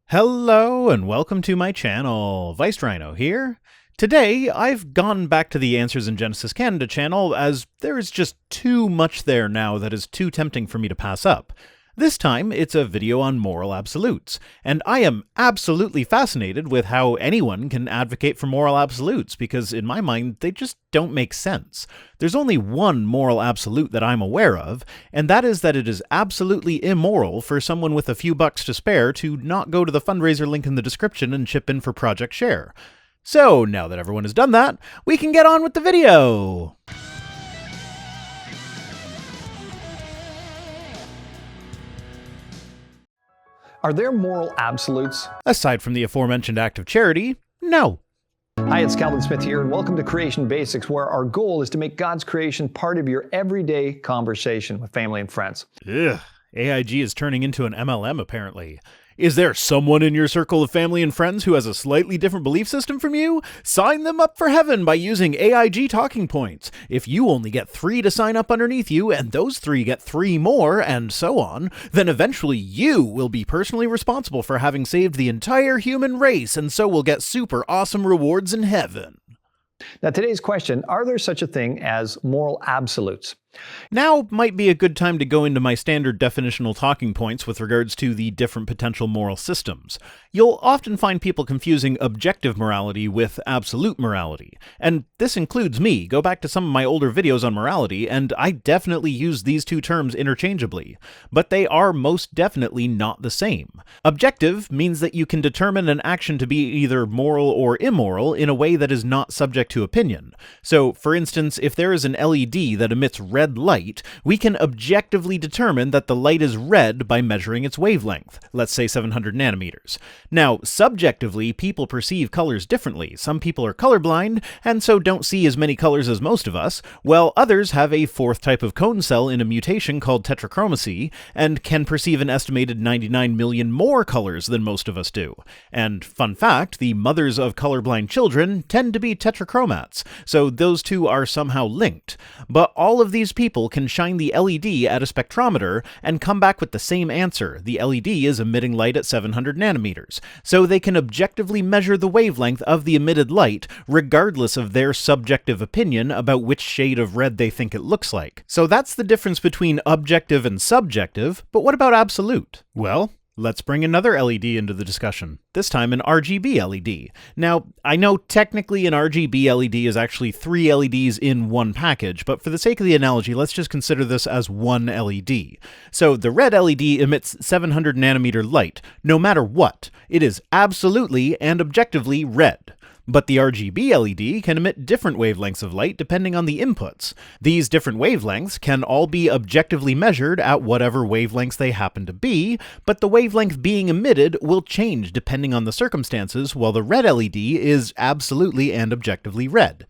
Hello and welcome to my channel, Rhino here. Today, I've gone back to the Answers in Genesis Canada channel as there is just too much there now that is too tempting for me to pass up. This time, it's a video on moral absolutes, and I am absolutely fascinated with how anyone can advocate for moral absolutes, because in my mind, they just don't make sense. There's only one moral absolute that I'm aware of, and that is that it is absolutely immoral for someone with a few bucks to spare to not go to the fundraiser link in the description and chip in for Project Share. So, now that everyone has done that, we can get on with the video! Are there moral absolutes? Aside from the aforementioned act of charity, no. Hi, it's Calvin Smith here, and welcome to Creation Basics, where our goal is to make God's creation part of your everyday conversation with family and friends. Ugh, AIG is turning into an MLM apparently. Is there someone in your circle of family and friends who has a slightly different belief system from you? Sign them up for heaven by using AIG talking points. If you only get 3 to sign up underneath you, and those 3 get 3 more, and so on, then eventually you will be personally responsible for having saved the entire human race, and so will get super awesome rewards in heaven. Now, today's question, are there such a thing as moral absolutes? Now might be a good time to go into my standard definitional talking points with regards to the different potential moral systems. You'll often find people confusing objective morality with absolute morality, and this includes me. Go back to some of my older videos on morality, and I definitely use these two terms interchangeably, but they are most definitely not the same. Objective means that you can determine an action to be either moral or immoral in a way that is not subject to opinion. So, for instance, if there is an LED that emits red light, we can objectively determine that the light is red by measuring its wavelength, let's say 700 nanometers. Now, subjectively, people perceive colors differently. Some people are colorblind, and so don't see as many colors as most of us, while others have a fourth type of cone cell in a mutation called tetrachromacy, and can perceive an estimated 99 million more colors than most of us do. And fun fact, the mothers of colorblind children tend to be tetrachromats, so those two are somehow linked. But all of these people can shine the LED at a spectrometer and come back with the same answer. The LED is emitting light at 700 nanometers, so they can objectively measure the wavelength of the emitted light regardless of their subjective opinion about which shade of red they think it looks like. So that's the difference between objective and subjective, but what about absolute? Well, let's bring another LED into the discussion, this time an RGB LED. Now, I know technically an RGB LED is actually 3 LEDs in one package, but for the sake of the analogy, let's just consider this as one LED. So the red LED emits 700 nanometer light, no matter what. It is absolutely and objectively red. But the RGB LED can emit different wavelengths of light depending on the inputs. These different wavelengths can all be objectively measured at whatever wavelengths they happen to be, but the wavelength being emitted will change depending on the circumstances, while the red LED is absolutely and objectively red.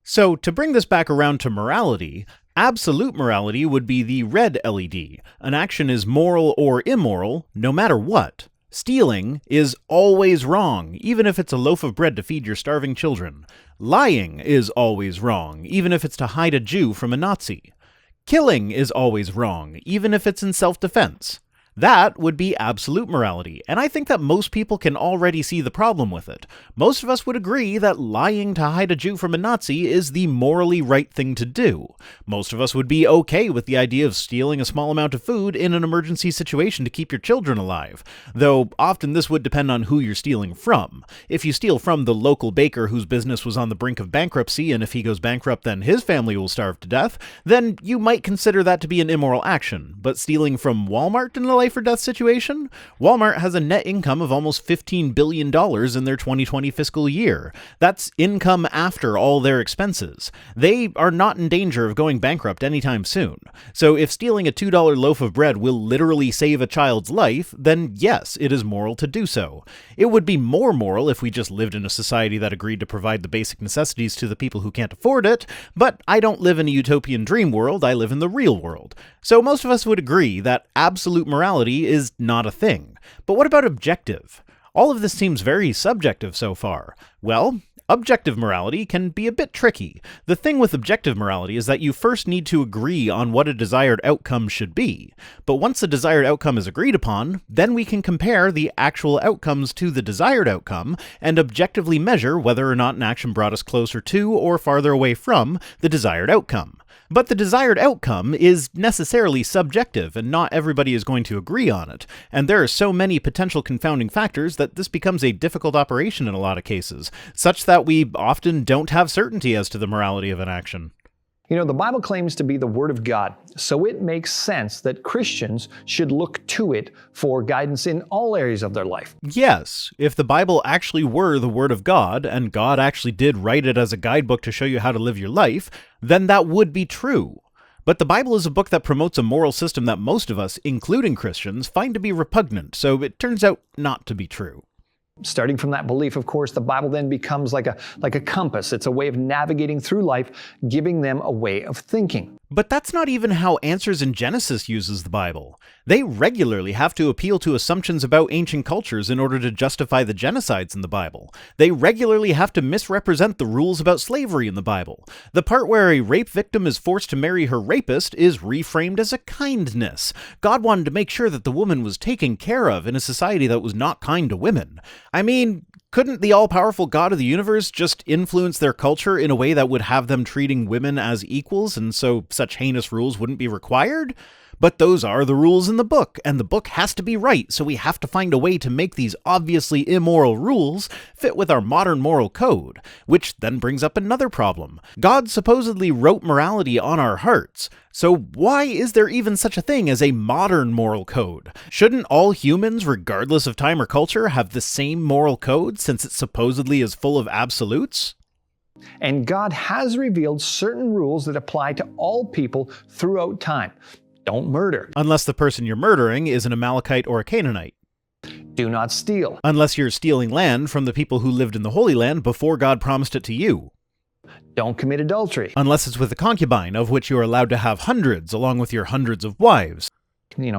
So, to bring this back around to morality, absolute morality would be the red LED. An action is moral or immoral, no matter what. Stealing is always wrong, even if it's a loaf of bread to feed your starving children. Lying is always wrong, even if it's to hide a Jew from a Nazi. Killing is always wrong, even if it's in self-defense. That would be absolute morality, and I think that most people can already see the problem with it. Most of us would agree that lying to hide a Jew from a Nazi is the morally right thing to do. Most of us would be okay with the idea of stealing a small amount of food in an emergency situation to keep your children alive, though often this would depend on who you're stealing from. If you steal from the local baker whose business was on the brink of bankruptcy, and if he goes bankrupt then his family will starve to death, then you might consider that to be an immoral action. But stealing from Walmart in a life or death situation? Walmart has a net income of almost $15 billion in their 2020 fiscal year. That's income after all their expenses. They are not in danger of going bankrupt anytime soon. So if stealing a $2 loaf of bread will literally save a child's life, then yes, it is moral to do so. It would be more moral if we just lived in a society that agreed to provide the basic necessities to the people who can't afford it, but I don't live in a utopian dream world, I live in the real world. So most of us would agree that absolute morality is not a thing. But what about objective? All of this seems very subjective so far. Well, Objective morality can be a bit tricky. The thing with objective morality is that you first need to agree on what a desired outcome should be. But once the desired outcome is agreed upon, then we can compare the actual outcomes to the desired outcome and objectively measure whether or not an action brought us closer to or farther away from the desired outcome. But the desired outcome is necessarily subjective, and not everybody is going to agree on it, and there are so many potential confounding factors that this becomes a difficult operation in a lot of cases, such that we often don't have certainty as to the morality of an action. You know, the Bible claims to be the Word of God, so it makes sense that Christians should look to it for guidance in all areas of their life. Yes, if the Bible actually were the Word of God, and God actually did write it as a guidebook to show you how to live your life, then that would be true. But the Bible is a book that promotes a moral system that most of us, including Christians, find to be repugnant, so it turns out not to be true. Starting from that belief, of course, the Bible then becomes like a compass. It's a way of navigating through life, giving them a way of thinking. But that's not even how Answers in Genesis uses the Bible. They regularly have to appeal to assumptions about ancient cultures in order to justify the genocides in the Bible. They regularly have to misrepresent the rules about slavery in the Bible. The part where a rape victim is forced to marry her rapist is reframed as a kindness. God wanted to make sure that the woman was taken care of in a society that was not kind to women. I mean, couldn't the all-powerful God of the universe just influence their culture in a way that would have them treating women as equals, and so such heinous rules wouldn't be required? But those are the rules in the book, and the book has to be right, so we have to find a way to make these obviously immoral rules fit with our modern moral code, which then brings up another problem. God supposedly wrote morality on our hearts, so why is there even such a thing as a modern moral code? Shouldn't all humans, regardless of time or culture, have the same moral code since it supposedly is full of absolutes? And God has revealed certain rules that apply to all people throughout time. Don't murder. Unless the person you're murdering is an Amalekite or a Canaanite. Do not steal. Unless you're stealing land from the people who lived in the Holy Land before God promised it to you. Don't commit adultery. Unless it's with a concubine, of which you are allowed to have hundreds, along with your hundreds of wives.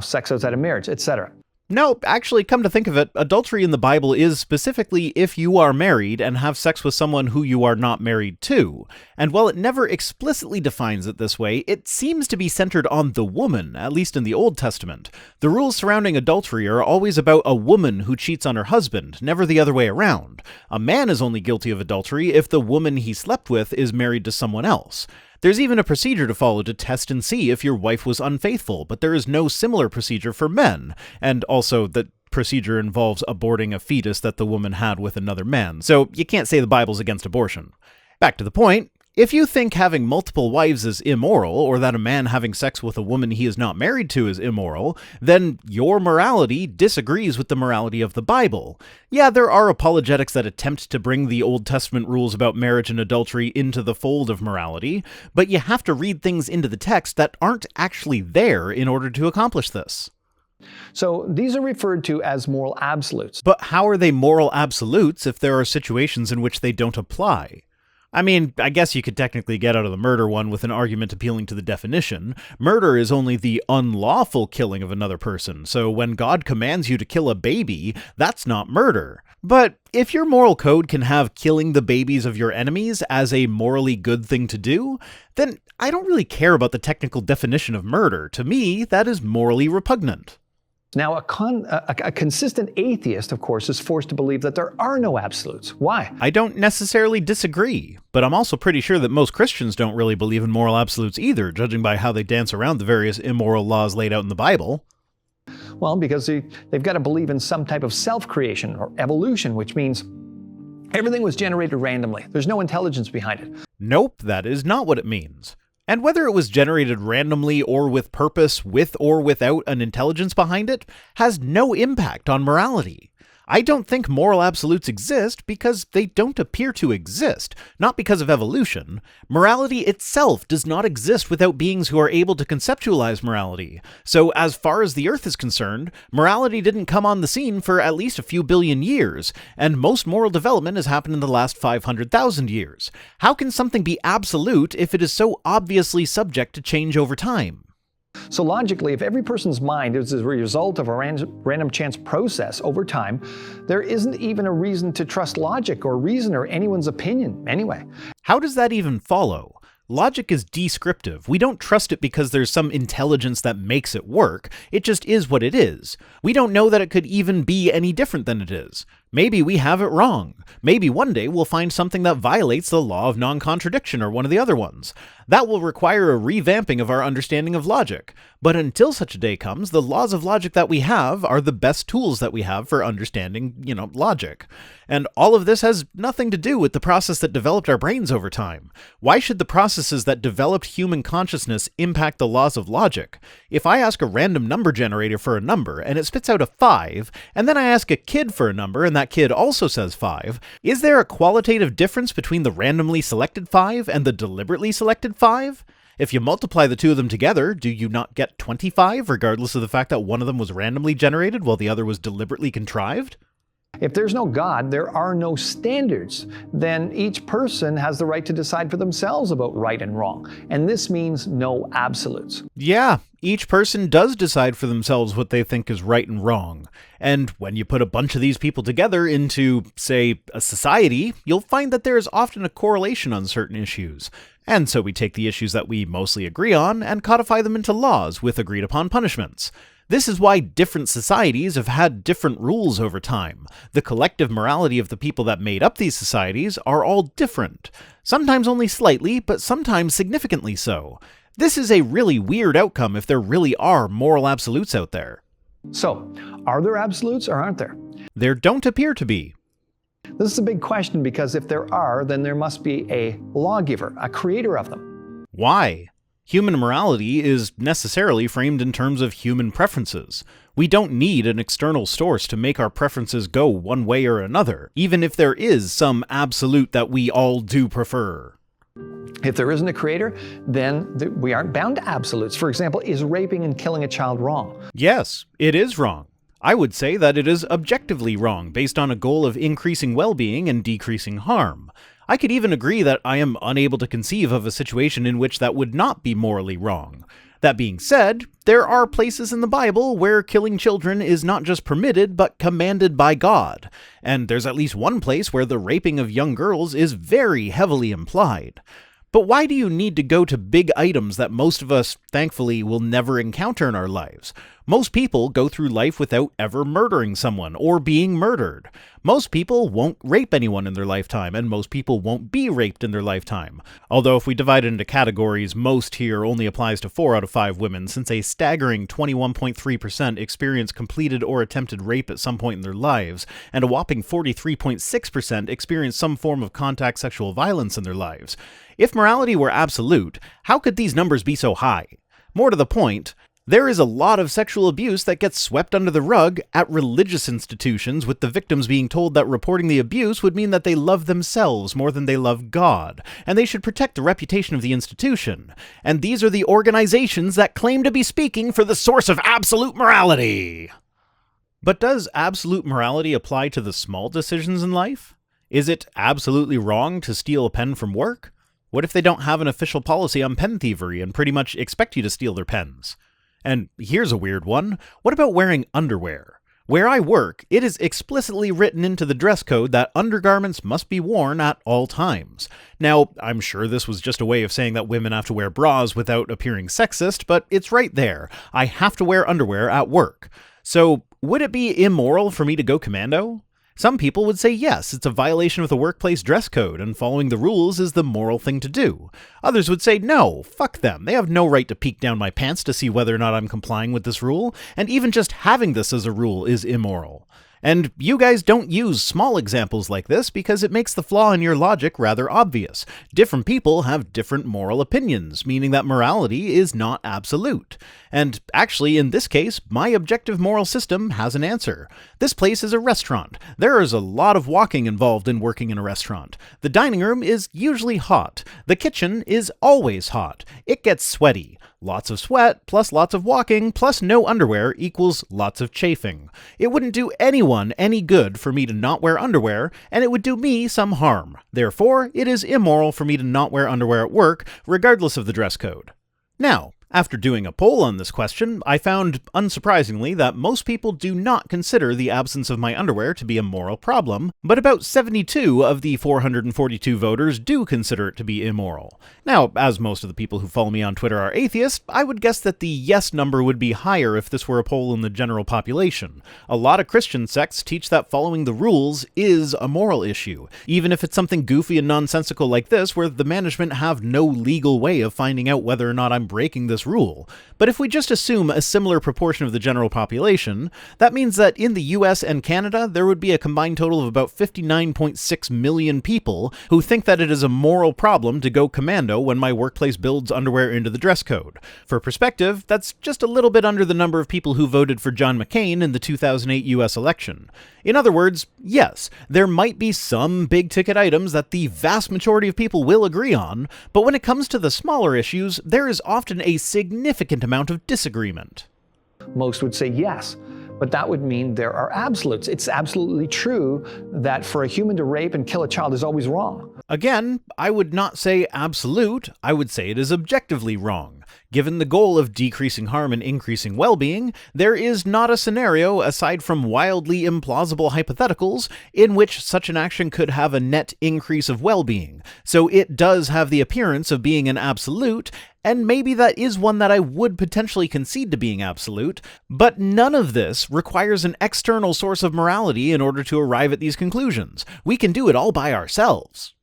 Sex outside of marriage, etc. No, actually, come to think of it, adultery in the Bible is specifically if you are married and have sex with someone who you are not married to. And while it never explicitly defines it this way, it seems to be centered on the woman, at least in the Old Testament. The rules surrounding adultery are always about a woman who cheats on her husband, never the other way around. A man is only guilty of adultery if the woman he slept with is married to someone else. There's even a procedure to follow to test and see if your wife was unfaithful, but there is no similar procedure for men, and also that procedure involves aborting a fetus that the woman had with another man, so you can't say the Bible's against abortion. Back to the point. If you think having multiple wives is immoral, or that a man having sex with a woman he is not married to is immoral, then your morality disagrees with the morality of the Bible. Yeah, there are apologetics that attempt to bring the Old Testament rules about marriage and adultery into the fold of morality, but you have to read things into the text that aren't actually there in order to accomplish this. So these are referred to as moral absolutes. But how are they moral absolutes if there are situations in which they don't apply? I mean, I guess you could technically get out of the murder one with an argument appealing to the definition. Murder is only the unlawful killing of another person, so when God commands you to kill a baby, that's not murder. But if your moral code can have killing the babies of your enemies as a morally good thing to do, then I don't really care about the technical definition of murder. To me, that is morally repugnant. Now, a consistent atheist, of course, is forced to believe that there are no absolutes. Why? I don't necessarily disagree, but I'm also pretty sure that most Christians don't really believe in moral absolutes either, judging by how they dance around the various immoral laws laid out in the Bible. Well, because they've got to believe in some type of self-creation or evolution, which means everything was generated randomly. There's no intelligence behind it. Nope, that is not what it means. And whether it was generated randomly or with purpose, with or without an intelligence behind it, has no impact on morality. I don't think moral absolutes exist because they don't appear to exist, not because of evolution. Morality itself does not exist without beings who are able to conceptualize morality. So as far as the Earth is concerned, morality didn't come on the scene for at least a few billion years, and most moral development has happened in the last 500,000 years. How can something be absolute if it is so obviously subject to change over time? So logically, if every person's mind is a result of a random chance process over time, there isn't even a reason to trust logic or reason or anyone's opinion anyway. How does that even follow? Logic is descriptive. We don't trust it because there's some intelligence that makes it work. It just is what it is. We don't know that it could even be any different than it is. Maybe we have it wrong. Maybe one day we'll find something that violates the law of non-contradiction or one of the other ones. That will require a revamping of our understanding of logic. But until such a day comes, the laws of logic that we have are the best tools that we have for understanding, logic. And all of this has nothing to do with the process that developed our brains over time. Why should the processes that developed human consciousness impact the laws of logic? If I ask a random number generator for a number and it spits out a 5, and then I ask a kid for a number and that kid also says 5, is there a qualitative difference between the randomly selected 5 and the deliberately selected 5? If you multiply the two of them together, do you not get 25, regardless of the fact that one of them was randomly generated while the other was deliberately contrived? If there's no God, there are no standards. Then each person has the right to decide for themselves about right and wrong. And this means no absolutes. Yeah, each person does decide for themselves what they think is right and wrong. And when you put a bunch of these people together into, say, a society, you'll find that there is often a correlation on certain issues. And so we take the issues that we mostly agree on and codify them into laws with agreed upon punishments. This is why different societies have had different rules over time. The collective morality of the people that made up these societies are all different. Sometimes only slightly, but sometimes significantly so. This is a really weird outcome if there really are moral absolutes out there. So, are there absolutes or aren't there? There don't appear to be. This is a big question because if there are, then there must be a lawgiver, a creator of them. Why? Human morality is necessarily framed in terms of human preferences. We don't need an external source to make our preferences go one way or another, even if there is some absolute that we all do prefer. If there isn't a creator, then we aren't bound to absolutes. For example, is raping and killing a child wrong? Yes, it is wrong. I would say that it is objectively wrong based on a goal of increasing well-being and decreasing harm. I could even agree that I am unable to conceive of a situation in which that would not be morally wrong. That being said, there are places in the Bible where killing children is not just permitted, but commanded by God. And there's at least one place where the raping of young girls is very heavily implied. But why do you need to go to big items that most of us, thankfully, will never encounter in our lives? Most people go through life without ever murdering someone or being murdered. Most people won't rape anyone in their lifetime, and most people won't be raped in their lifetime. Although if we divide it into categories, most here only applies to 4 out of 5 women, since a staggering 21.3% experience completed or attempted rape at some point in their lives, and a whopping 43.6% experience some form of contact sexual violence in their lives. If morality were absolute, how could these numbers be so high? More to the point, there is a lot of sexual abuse that gets swept under the rug at religious institutions, with the victims being told that reporting the abuse would mean that they love themselves more than they love God, and they should protect the reputation of the institution. And these are the organizations that claim to be speaking for the source of absolute morality. But does absolute morality apply to the small decisions in life? Is it absolutely wrong to steal a pen from work? What if they don't have an official policy on pen thievery and pretty much expect you to steal their pens? And here's a weird one. What about wearing underwear? Where I work, it is explicitly written into the dress code that undergarments must be worn at all times. Now, I'm sure this was just a way of saying that women have to wear bras without appearing sexist, but it's right there. I have to wear underwear at work. So, would it be immoral for me to go commando? Some people would say yes, it's a violation of the workplace dress code, and following the rules is the moral thing to do. Others would say no, fuck them, they have no right to peek down my pants to see whether or not I'm complying with this rule, and even just having this as a rule is immoral. And you guys don't use small examples like this because it makes the flaw in your logic rather obvious. Different people have different moral opinions, meaning that morality is not absolute. And actually, in this case, my objective moral system has an answer. This place is a restaurant. There is a lot of walking involved in working in a restaurant. The dining room is usually hot. The kitchen is always hot. It gets sweaty. Lots of sweat, plus lots of walking, plus no underwear equals lots of chafing. It wouldn't do anyone any good for me to not wear underwear, and it would do me some harm. Therefore, it is immoral for me to not wear underwear at work, regardless of the dress code. Now, After doing a poll on this question, I found, unsurprisingly, that most people do not consider the absence of my underwear to be a moral problem, but about 72 of the 442 voters do consider it to be immoral. Now, as most of the people who follow me on Twitter are atheists, I would guess that the yes number would be higher if this were a poll in the general population. A lot of Christian sects teach that following the rules is a moral issue, even if it's something goofy and nonsensical like this, where the management have no legal way of finding out whether or not I'm breaking this rule. But if we just assume a similar proportion of the general population, that means that in the US and Canada, there would be a combined total of about 59.6 million people who think that it is a moral problem to go commando when my workplace builds underwear into the dress code. For perspective, that's just a little bit under the number of people who voted for John McCain in the 2008 US election. In other words, yes, there might be some big-ticket items that the vast majority of people will agree on, but when it comes to the smaller issues, there is often a significant amount of disagreement. Most would say yes, but that would mean there are absolutes. It's absolutely true that for a human to rape and kill a child is always wrong. Again, I would not say absolute, I would say it is objectively wrong. Given the goal of decreasing harm and increasing well-being, there is not a scenario, aside from wildly implausible hypotheticals, in which such an action could have a net increase of well-being. So it does have the appearance of being an absolute, and maybe that is one that I would potentially concede to being absolute, but none of this requires an external source of morality in order to arrive at these conclusions. We can do it all by ourselves.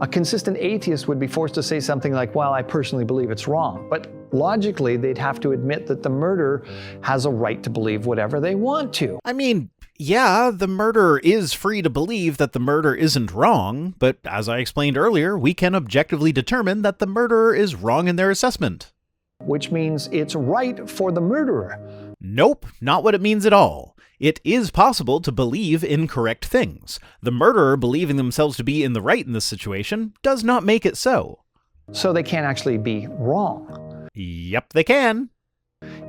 A consistent atheist would be forced to say something like, well, I personally believe it's wrong. But logically, they'd have to admit that the murderer has a right to believe whatever they want to. I mean, yeah, the murderer is free to believe that the murder isn't wrong, but as I explained earlier, we can objectively determine that the murderer is wrong in their assessment. Which means it's right for the murderer. Nope, not what it means at all. It is possible to believe incorrect things. The murderer believing themselves to be in the right in this situation does not make it so. So they can't actually be wrong. Yep, they can.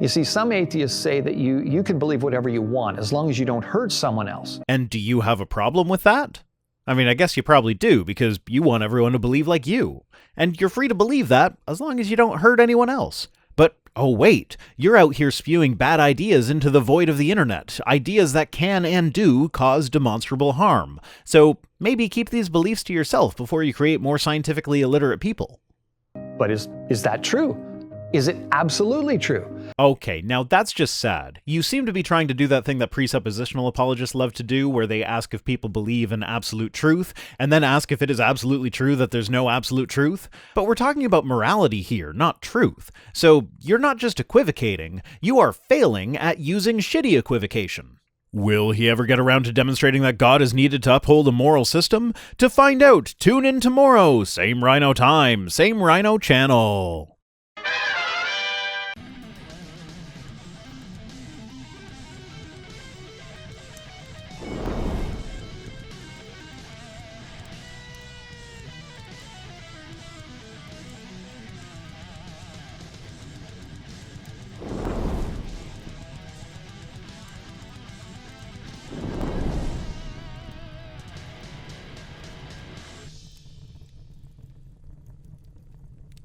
You see, some atheists say that you can believe whatever you want as long as you don't hurt someone else. And do you have a problem with that? I mean, I guess you probably do, because you want everyone to believe like you. And you're free to believe that as long as you don't hurt anyone else. But, oh wait, you're out here spewing bad ideas into the void of the internet, ideas that can and do cause demonstrable harm. So maybe keep these beliefs to yourself before you create more scientifically illiterate people. But is that true? Is it absolutely true? Okay, now that's just sad. You seem to be trying to do that thing that presuppositional apologists love to do, where they ask if people believe in absolute truth, and then ask if it is absolutely true that there's no absolute truth. But we're talking about morality here, not truth. So you're not just equivocating, you are failing at using shitty equivocation. Will he ever get around to demonstrating that God is needed to uphold a moral system? To find out, tune in tomorrow, same Rhino time, same Rhino channel.